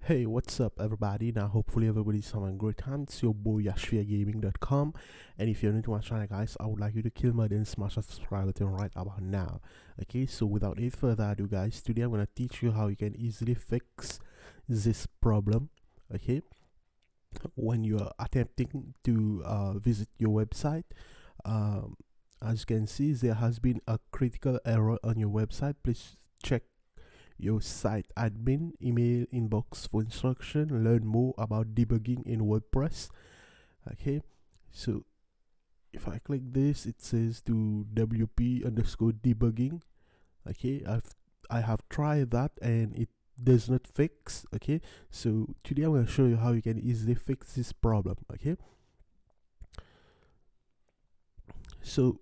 Hey, what's up, everybody? Now, hopefully, everybody's having a great time. It's your boy YASHViR and if you're new to my channel, guys, I would like you to kill my then smash that subscribe button right about now. Okay, so without any further ado, guys, today I'm gonna teach you how you can easily fix this problem. Okay, when you are attempting to visit your website, um, as you can see, there has been a critical error on your website. Please check your site admin email inbox for instruction. Learn more about debugging in WordPress. Okay, so if I click this, it says to wp underscore debugging. Okay, I have tried that and it does not fix. Okay, so today I'm going to show you how you can easily fix this problem. Okay, so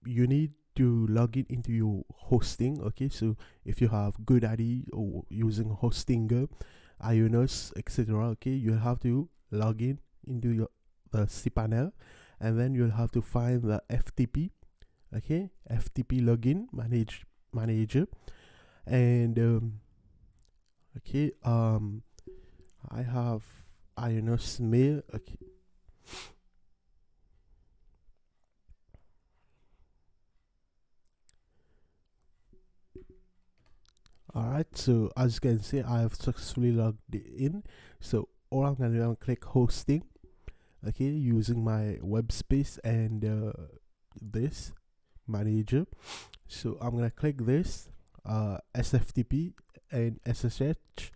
you need to log in into your hosting. Okay, so if you have GoDaddy or using Hostinger, Ionos, etc., okay, you'll have to log in into your the cPanel, and then you'll have to find the FTP. Okay, FTP login manager, and okay, I have Ionos mail. Okay, alright, so as you can see, I have successfully logged in. So all I'm gonna do, I'm click hosting. Okay, using my web space and this manager. So I'm gonna click this SFTP and SSH.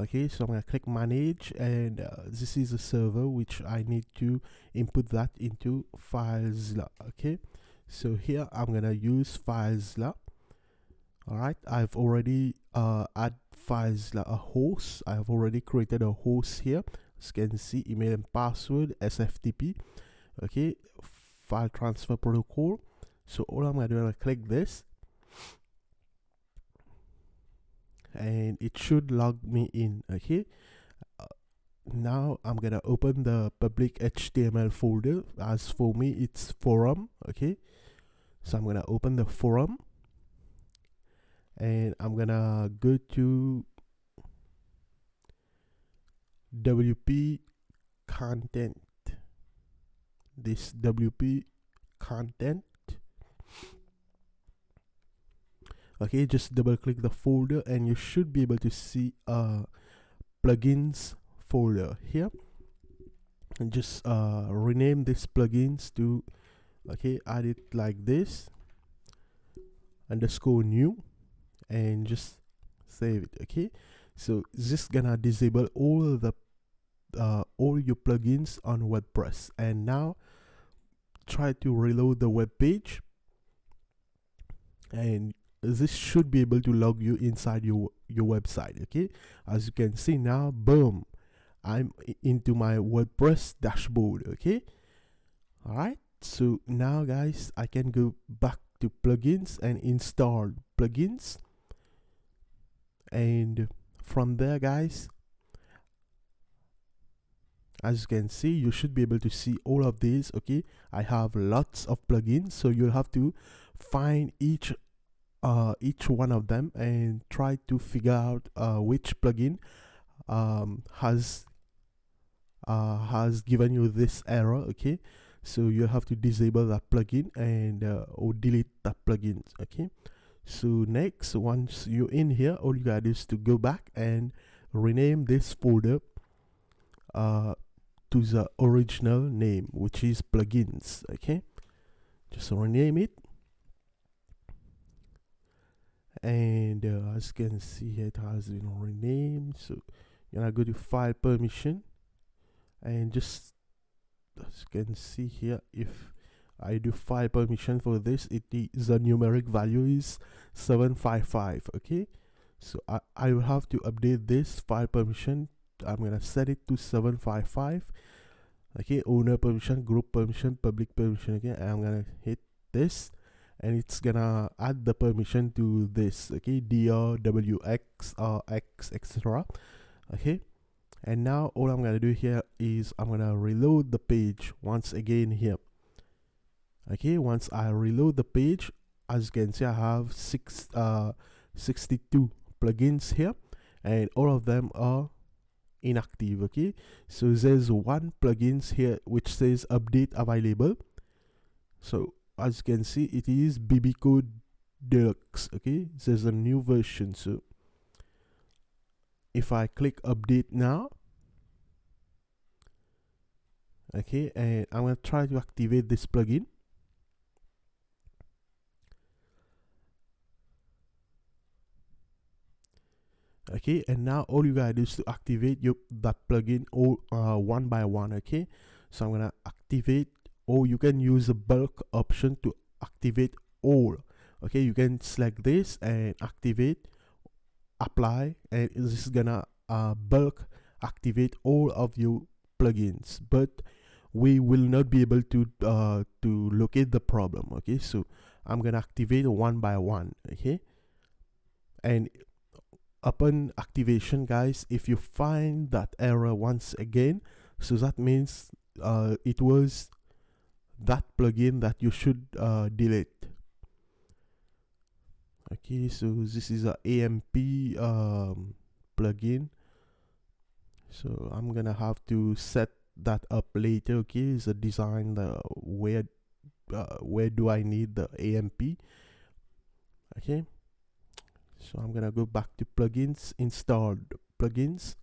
Okay, so I'm gonna click manage, and this is a server which I need to input that into FileZilla. Okay, so here I'm gonna use FileZilla. Alright, I've already add FileZilla a host. I've already created a host here. As you can see, email and password, SFTP. Okay, file transfer protocol. So all I'm gonna do, I'm gonna click this, and it should log me in. Okay, now I'm gonna open the public HTML folder. As for me, it's forum. Okay, so I'm gonna open the forum, and I'm gonna go to WP content. This WP content. Okay, just double click the folder and you should be able to see a plugins folder here, and just rename this plugins to, okay, add it like this, underscore new, and just save it. Okay, so this gonna disable all your plugins on WordPress. And now try to reload the web page, and this should be able to log you inside your website. Okay, as you can see now, boom, I'm into my WordPress dashboard. Okay, all right, so now guys, I can go back to plugins and install plugins, and from there, guys, as you can see, you should be able to see all of these. Okay, I have lots of plugins, so you'll have to find each one of them and try to figure out which plugin has given you this error. Okay, so you have to disable that plugin and or delete that plugin. Okay, so next, once you're in here, all you gotta do is to go back and rename this folder to the original name, which is plugins. Okay, just rename it, and as you can see, it has been renamed. So you're gonna go to file permission, and just as you can see here, if I do file permission for this, it is the numeric value is 755. Okay, so I will have to update this file permission. I'm gonna set it to 755. Okay, owner permission, group permission, public permission. Okay, and I'm gonna hit this, and it's gonna add the permission to this. Okay, dr, wx, x, etc. Okay, and now all I'm gonna do here is I'm gonna reload the page once again here. Okay, once I reload the page, as you can see, I have 62 plugins here, and all of them are inactive. Okay, so there's one plugins here which says update available. So as you can see, it is BB Code Deluxe. Okay, there's a new version. So if I click update now, okay, and I'm gonna try to activate this plugin. Okay, and now all you gotta do is to activate that plugin all one by one. Okay, so I'm gonna activate, or you can use the bulk option to activate all. Okay, you can select this and activate, apply, and this is gonna bulk activate all of your plugins, but we will not be able to locate the problem. Okay, so I'm gonna activate one by one. Okay, and upon activation, guys, if you find that error once again, so that means it was that plugin that you should delete. Okay, so this is a AMP plugin, so I'm gonna have to set that up later. Okay, it's a design where do I need the AMP. Okay, so I'm gonna go back to plugins, installed plugins,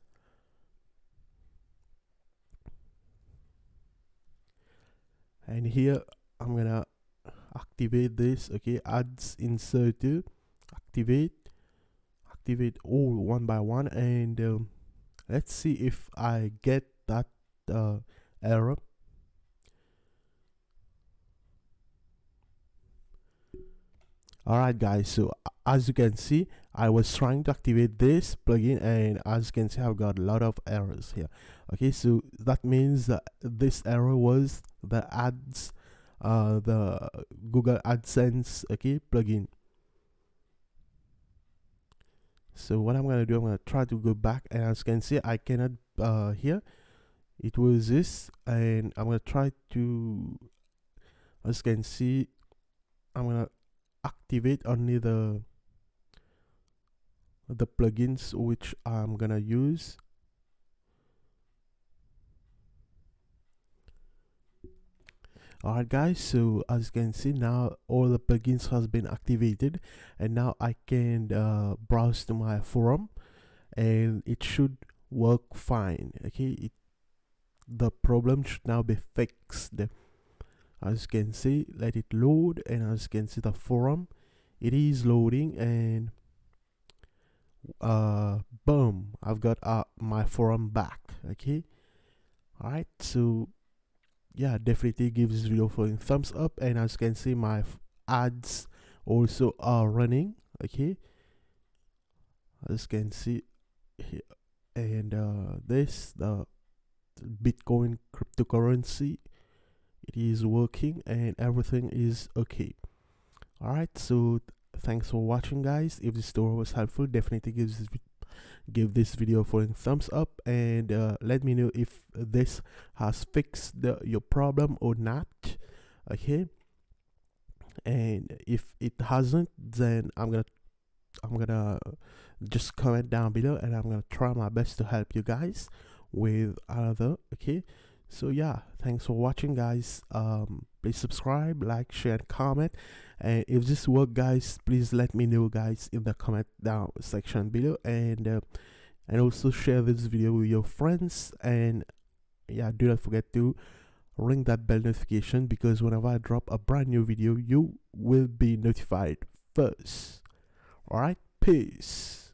and here I'm gonna activate this. Okay, adds inserted, activate all one by one, and let's see if I get that error. Alright guys, so as you can see, I was trying to activate this plugin, and as you can see, I've got a lot of errors here. Okay, so that means that this error was the ads, the Google AdSense, okay, plugin. So what I'm gonna do, I'm gonna try to go back, and as you can see, I cannot here it was this, and I'm gonna try to, as you can see, I'm gonna activate only the plugins which I'm gonna use. Alright guys, so as you can see, now all the plugins has been activated, and now I can browse to my forum, and it should work fine. Okay, the problem should now be fixed. As you can see, let it load, and as you can see, the forum, it is loading, and boom, I've got my forum back. Okay, alright, so yeah, definitely give this video a thumbs up, and as you can see, my ads also are running. Okay, as you can see here, and this, the Bitcoin cryptocurrency, it is working and everything is okay. Alright, so thanks for watching guys. If this tutorial was helpful, definitely give this video a thumbs up, and let me know if this has fixed your problem or not. Okay, and if it hasn't, then I'm gonna just comment down below, and I'm gonna try my best to help you guys with another. Okay, so yeah, thanks for watching guys. Please subscribe, like, share, and comment, and if this worked guys, please let me know guys in the comment down section below, and also share this video with your friends, and yeah, do not forget to ring that bell notification, because whenever I drop a brand new video, you will be notified first. Alright, peace.